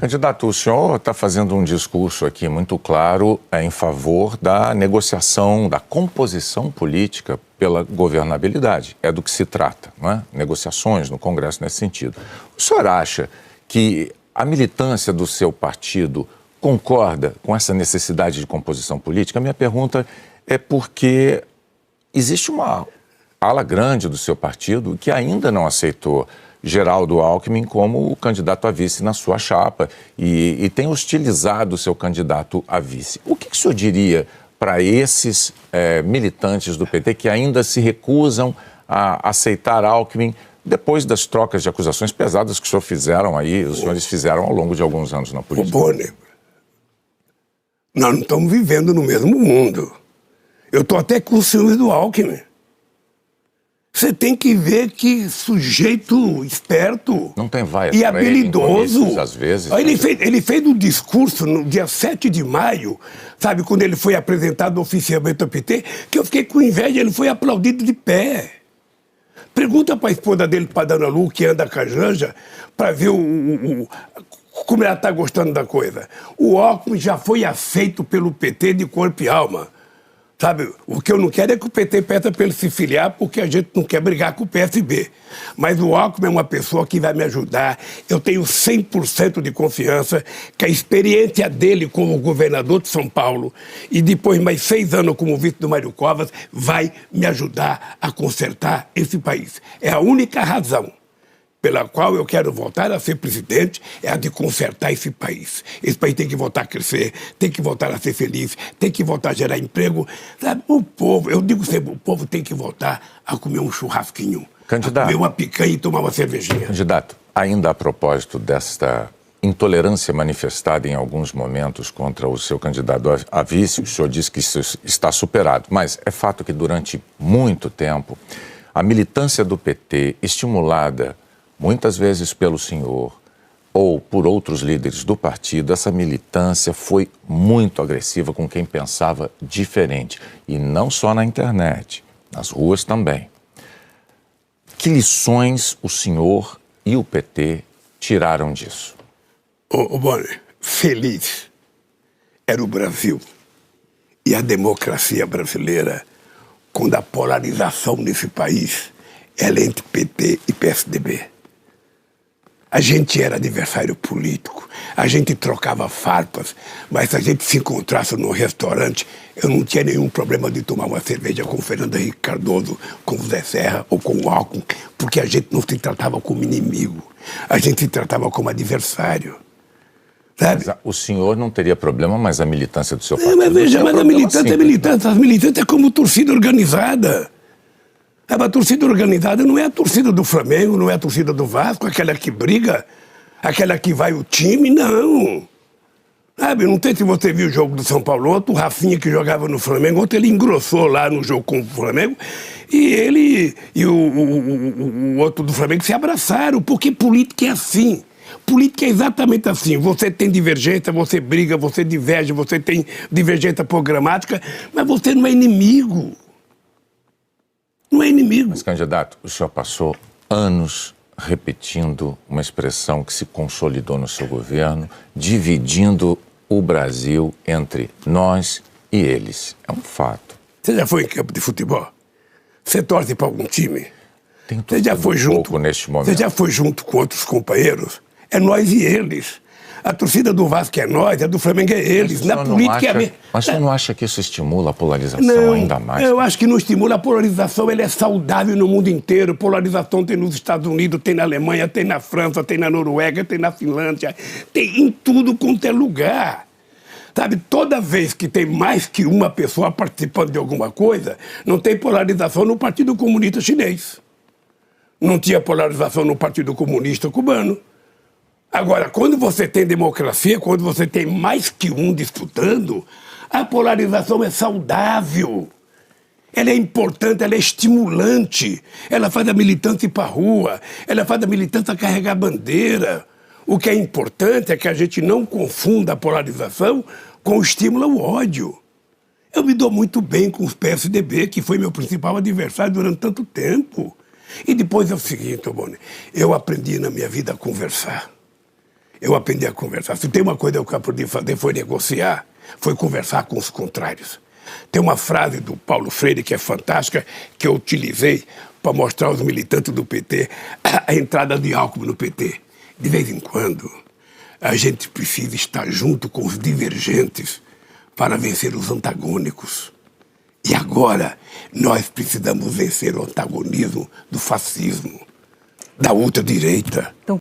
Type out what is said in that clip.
Candidato, o senhor está fazendo um discurso aqui muito claro em favor da negociação, da composição política pela governabilidade. É do que se trata, não é? Negociações no Congresso nesse sentido. O senhor acha que a militância do seu partido concorda com essa necessidade de composição política? A minha pergunta é porque existe uma ala grande do seu partido que ainda não aceitou Geraldo Alckmin como o candidato a vice na sua chapa e tem hostilizado o seu candidato a vice. O que o senhor diria para esses militantes do PT que ainda se recusam a aceitar Alckmin depois das trocas de acusações pesadas que os senhores fizeram ao longo de alguns anos na política? Bonner, nós não estamos vivendo no mesmo mundo. Eu estou até com ciúmes do Alckmin. Você tem que ver que sujeito esperto não tem vaia e habilidoso. Às vezes. Ele fez um discurso no dia 7 de maio, sabe, quando ele foi apresentado oficialmente ao PT, que eu fiquei com inveja, ele foi aplaudido de pé. Pergunta para a esposa dele, para a Dona Lu, que anda com a Janja, para ver como ela está gostando da coisa. O Alckmin já foi aceito pelo PT de corpo e alma. Sabe, o que eu não quero é que o PT peça para ele se filiar, porque a gente não quer brigar com o PSB. Mas o Alckmin é uma pessoa que vai me ajudar. Eu tenho 100% de confiança que a experiência dele como governador de São Paulo e depois mais 6 anos como vice do Mário Covas vai me ajudar a consertar esse país. É a única razão pela qual eu quero voltar a ser presidente, é a de consertar esse país. Esse país tem que voltar a crescer, tem que voltar a ser feliz, tem que voltar a gerar emprego. Sabe, o povo, eu digo sempre, o povo tem que voltar a comer um churrasquinho, candidato, a comer uma picanha e tomar uma cervejinha. Candidato, ainda a propósito desta intolerância manifestada em alguns momentos contra o seu candidato a vice, o senhor disse que isso está superado, mas é fato que durante muito tempo a militância do PT, estimulada muitas vezes pelo senhor ou por outros líderes do partido, essa militância foi muito agressiva com quem pensava diferente. E não só na internet, nas ruas também. Que lições o senhor e o PT tiraram disso? Bonner, feliz era o Brasil e a democracia brasileira quando a polarização nesse país era entre PT e PSDB. A gente era adversário político, a gente trocava farpas, mas se a gente se encontrasse num restaurante, eu não tinha nenhum problema de tomar uma cerveja com o Fernando Henrique Cardoso, com o Zé Serra ou com o Alckmin, porque a gente não se tratava como inimigo, a gente se tratava como adversário. Sabe? Mas o senhor não teria problema, mas a militância do seu partido... Mas veja, mas a militância é militância, as militantes é como torcida organizada. A torcida organizada não é a torcida do Flamengo, não é a torcida do Vasco, aquela que briga, aquela que vai o time, não. Sabe, não sei se você viu o jogo do São Paulo ontem, o Rafinha que jogava no Flamengo, ontem ele engrossou lá no jogo com o Flamengo, e ele e o outro do Flamengo se abraçaram, porque política é assim. Política é exatamente assim, você tem divergência, você briga, você diverge, você tem divergência programática, mas você não é inimigo. Não é inimigo. Mas, candidato, o senhor passou anos repetindo uma expressão que se consolidou no seu governo, dividindo o Brasil entre nós e eles. É um fato. Você já foi em campo de futebol? Você torce para algum time? Você já foi junto neste momento? Você já foi junto com outros companheiros? É nós e eles. A torcida do Vasco é nós, a do Flamengo é eles. Na política é a mesma. Mas você não acha que isso estimula a polarização ainda mais? Eu acho que não estimula a polarização, ela é saudável no mundo inteiro. Polarização tem nos Estados Unidos, tem na Alemanha, tem na França, tem na Noruega, tem na Finlândia, tem em tudo quanto é lugar. Sabe, toda vez que tem mais que uma pessoa participando de alguma coisa, não tem polarização no Partido Comunista Chinês. Não tinha polarização no Partido Comunista Cubano. Agora, quando você tem democracia, quando você tem mais que um disputando, a polarização é saudável. Ela é importante, ela é estimulante. Ela faz a militância ir para a rua, ela faz a militância carregar bandeira. O que é importante é que a gente não confunda a polarização com o estímulo ao ódio. Eu me dou muito bem com os PSDB, que foi meu principal adversário durante tanto tempo. E depois é o seguinte, Bonner, eu aprendi na minha vida a conversar. eu aprendi a conversar. Se tem uma coisa que eu aprendi a fazer foi negociar, foi conversar com os contrários. Tem uma frase do Paulo Freire que é fantástica, que eu utilizei para mostrar aos militantes do PT a entrada de Alckmin no PT. De vez em quando, a gente precisa estar junto com os divergentes para vencer os antagônicos. E agora, nós precisamos vencer o antagonismo do fascismo, da ultradireita.